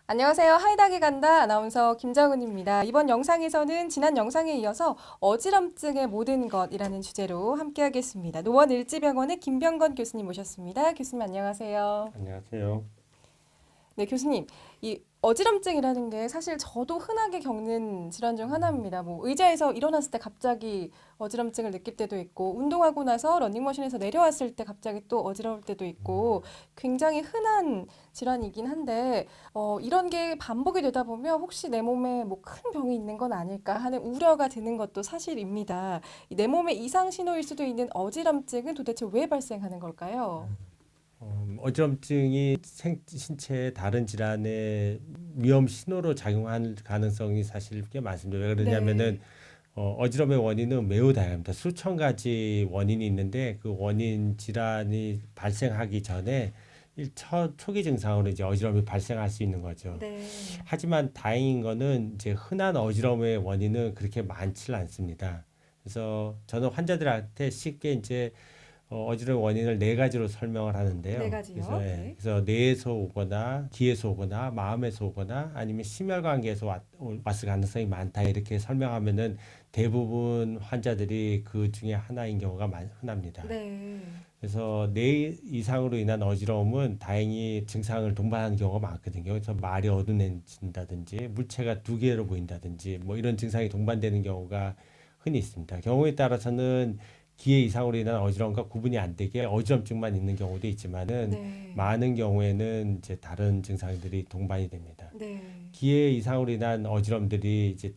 안녕하세요. 하이닥이 간다 아나운서 김정은입니다. 이번 영상에서는 지난 영상에 이어서 어지럼증의 모든 것이라는 주제로 함께하겠습니다. 노원을지병원의 김병건 교수님 모셨습니다. 교수님 안녕하세요. 안녕하세요. 네, 교수님. 이 어지럼증이라는 게 사실 저도 흔하게 겪는 질환 중 하나입니다. 뭐 의자에서 일어났을 때 갑자기 어지럼증을 느낄 때도 있고, 운동하고 나서 러닝머신에서 내려왔을 때 갑자기 또 어지러울 때도 있고, 굉장히 흔한 질환이긴 한데, 이런 게 반복이 되다 보면 혹시 내 몸에 뭐 큰 병이 있는 건 아닐까 하는 우려가 드는 것도 사실입니다. 이내 몸의 이상 신호일 수도 있는 어지럼증은 도대체 왜 발생하는 걸까요? 어지럼증이 신체의 다른 질환의 위험 신호로 작용할 가능성이 사실 꽤 많습니다. 왜 그러냐면은 네. 어지럼의 원인은 매우 다양합니다. 수천 가지 원인이 있는데 그 원인 질환이 발생하기 전에 초기 증상으로 이제 어지럼이 발생할 수 있는 거죠. 네. 하지만 다행인 거는 이제 흔한 어지럼의 원인은 그렇게 많지는 않습니다. 그래서 저는 환자들한테 쉽게 이제 어지러운 원인을 네 가지로 설명을 네 하는데요. 그래서, 가지요. 예, 네. 그래서 뇌에서 오거나 귀에서 오거나 마음에서 오거나 아니면 심혈관계에서 왔을 가능성이 많다 이렇게 설명하면은 대부분 환자들이 그 중에 하나인 경우가 흔합니다. 네. 그래서 뇌 이상으로 인한 어지러움은 다행히 증상을 동반하는 경우가 많거든요. 그래서 말이 어두워진다든지 물체가 두 개로 보인다든지 뭐 이런 증상이 동반되는 경우가 흔히 있습니다. 경우에 따라서는 기회 이상으로 인한 어지러움과 구분이 안 되게 어지럼증만 있는 경우도 있지만은 네. 많은 경우에는 이제 다른 증상들이 동반이 됩니다. 네. 기회 이상으로 인한 어지럼들이 이제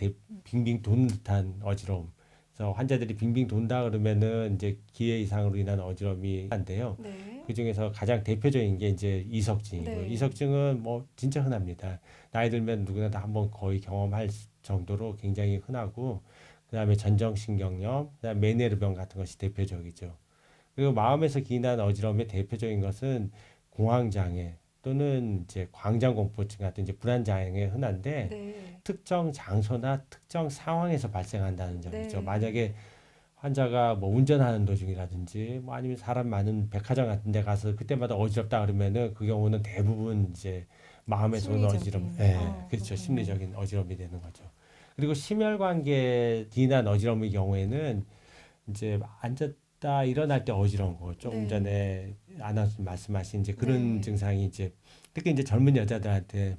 빙빙 도는 듯한 어지러움. 그래서 환자들이 빙빙 돈다 그러면은 이제 기회 이상으로 인한 어지럼이 한데요. 네. 그 중에서 가장 대표적인 게 이제 이석증이고요. 네. 이석증은 뭐 진짜 흔합니다. 나이 들면 누구나 다 한번 거의 경험할 정도로 굉장히 흔하고, 그다음에 전정신경염, 그다음 메니에르병 같은 것이 대표적이죠. 그리고 마음에서 기인한 어지러움의 대표적인 것은 공황장애 또는 이제 광장공포증 같은 이제 불안장애 흔한데, 네. 특정 장소나 특정 상황에서 발생한다는 점이죠. 네. 만약에 환자가 뭐 운전하는 도중이라든지 뭐 아니면 사람 많은 백화점 같은 데 가서 그때마다 어지럽다 그러면은 그 경우는 대부분 이제 마음에서 오는 어지럼, 심리적인. 예, 그렇죠. 그렇군요. 심리적인 어지럼이 되는 거죠. 그리고 심혈관계 기인한 어지럼의 경우에는 이제 앉았다 일어날 때 어지러운 거. 조금 네. 전에 아나운서 말씀하신 이제 그런 네. 증상이 이제 특히 이제 젊은 여자들한테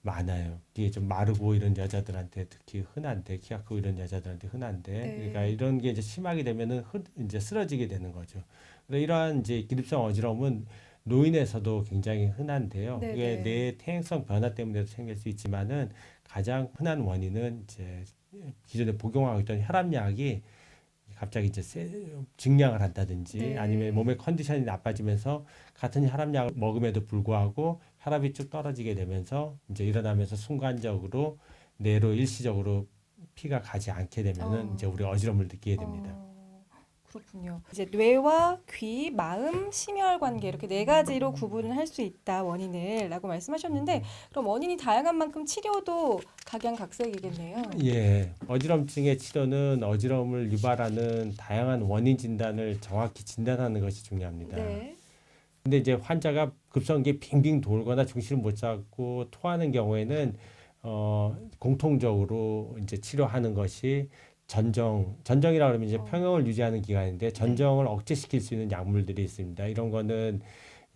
많아요. 이게 좀 마르고 이런 여자들한테 특히 흔한데, 키가 크고 이런 여자들한테 흔한데, 그러니까 네. 이런 게 이제 심하게 되면은 이제 쓰러지게 되는 거죠. 그래서 이러한 이제 기립성 어지러움은 노인에서도 굉장히 흔한데요. 네. 이게 네. 뇌 태행성 변화 때문에도 생길 수 있지만은 가장 흔한 원인은 이제 기존에 복용하고 있던 혈압약이 갑자기 이제 증량을 한다든지 아니면 네. 몸의 컨디션이 나빠지면서 같은 혈압약을 먹음에도 불구하고 혈압이 쭉 떨어지게 되면서 이제 일어나면서 순간적으로 뇌로 일시적으로 피가 가지 않게 되면은 이제 어. 우리가 어지럼을 느끼게 됩니다. 어. 그렇군요. 이제 뇌와 귀, 마음, 심혈관계 이렇게 네 가지로 구분을 할 수 있다, 원인을라고 말씀하셨는데 그럼 원인이 다양한 만큼 치료도 각양각색이겠네요. 예, 어지럼증의 치료는 어지럼을 유발하는 다양한 원인 진단을 정확히 진단하는 것이 중요합니다. 네. 근데 이제 환자가 급성기에 빙빙 돌거나 중심을 못 잡고 토하는 경우에는 공통적으로 이제 치료하는 것이 전정이라 그러면 이제 어. 평형을 유지하는 기간인데 네. 전정을 억제시킬 수 있는 약물들이 있습니다. 이런 거는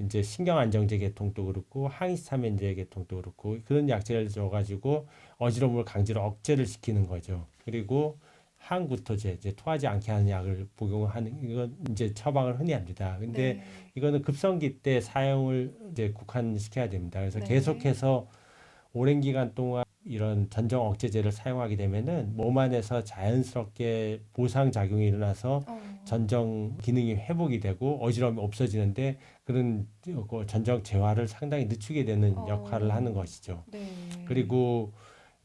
이제 신경 안정제 계통도 그렇고 항히스타민제 계통도 그렇고 그런 약제를 줘가지고 어지러움을 강제로 억제를 시키는 거죠. 그리고 항구토제, 이제 토하지 않게 하는 약을 복용하는 이건 이제 처방을 흔히 합니다. 근데 네. 이거는 급성기 때 사용을 이제 국한시켜야 됩니다. 그래서 네. 계속해서 오랜 기간 동안 이런 전정 억제제를 사용하게 되면은 몸 안에서 자연스럽게 보상 작용이 일어나서 어. 전정 기능이 회복이 되고 어지러움이 없어지는데 그런 그 전정 재활을 상당히 늦추게 되는 역할을 하는 어. 것이죠. 네. 그리고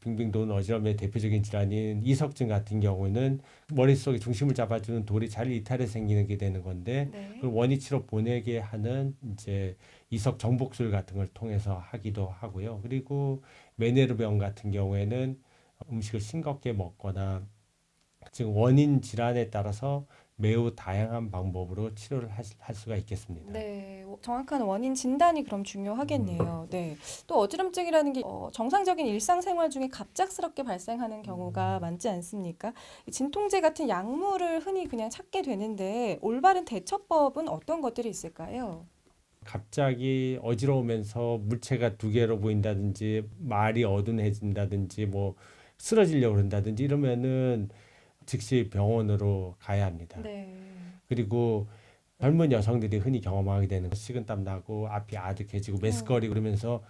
빙빙 도는 어지럼의 대표적인 질환인 이석증 같은 경우는 머릿속에 중심을 잡아주는 돌이 잘 이탈해서 생기는 게 되는 건데 네. 그걸 원위치로 보내게 하는 이제 이석 정복술 같은 걸 통해서 하기도 하고요. 그리고 메네르병 같은 경우에는 음식을 싱겁게 먹거나 지금 원인 질환에 따라서 매우 다양한 방법으로 치료를 할 수가 있겠습니다. 네, 정확한 원인 진단이 그럼 중요하겠네요. 네. 또 어지럼증이라는 게 정상적인 일상생활 중에 갑작스럽게 발생하는 경우가 많지 않습니까? 이 진통제 같은 약물을 흔히 그냥 찾게 되는데 올바른 대처법은 어떤 것들이 있을까요? 갑자기 어지러우면서 물체가 두 개로 보인다든지 말이 어둔해진다든지 뭐 쓰러지려고 그런다든지 이러면은 즉시 병원으로 가야 합니다. 네. 그리고 젊은 여성들이 흔히 경험하게 되는 식은땀 나고 앞이 아득해지고 메스꺼리고 그러면서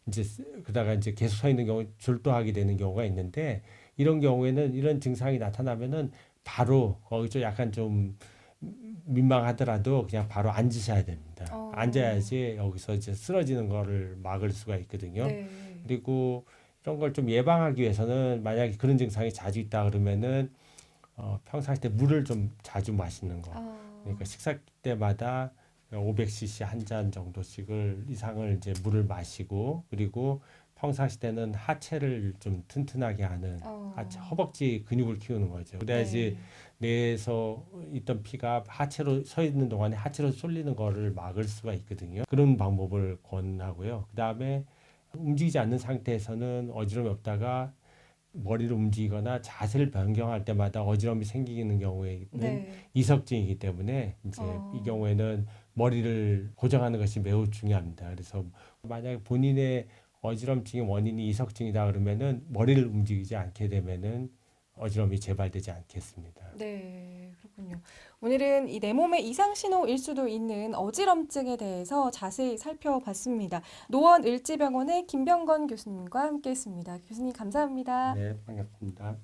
이제 그다가 이제 계속 서 있는 경우 졸도하게 되는 경우가 있는데 이런 경우에는 이런 증상이 나타나면은 바로 거기서 약간 좀 민망하더라도 그냥 바로 앉으셔야 됩니다. 앉아야지 여기서 이제 쓰러지는 거를 막을 수가 있거든요. 네. 그리고 이런 걸 좀 예방하기 위해서는 만약에 그런 증상이 자주 있다 그러면은 평상시 때 물을 좀 자주 마시는 거. 그러니까 식사 때마다 500cc 한 잔 정도씩을 이상을 이제 물을 마시고 그리고 평상시 때는 하체를 좀 튼튼하게 하는 하체, 허벅지 근육을 키우는 거죠. 그래야지 뇌에서 있던 피가 하체로 서 있는 동안에 하체로 쏠리는 거를 막을 수가 있거든요. 그런 방법을 권하고요. 그다음에 움직이지 않는 상태에서는 어지러움이 없다가 머리를 움직이거나 자세를 변경할 때마다 어지러움이 생기는 경우에는 네. 이석증이기 때문에 이제 이 경우에는 머리를 고정하는 것이 매우 중요합니다. 그래서 만약에 본인의 어지럼증의 원인이 이석증이다 그러면은 머리를 움직이지 않게 되면은 어지러움이 재발되지 않겠습니다. 네, 그렇군요. 오늘은 이 내 몸의 이상 신호일 수도 있는 어지럼증에 대해서 자세히 살펴봤습니다. 노원을지병원의 김병건 교수님과 함께했습니다. 교수님 감사합니다. 네, 반갑습니다.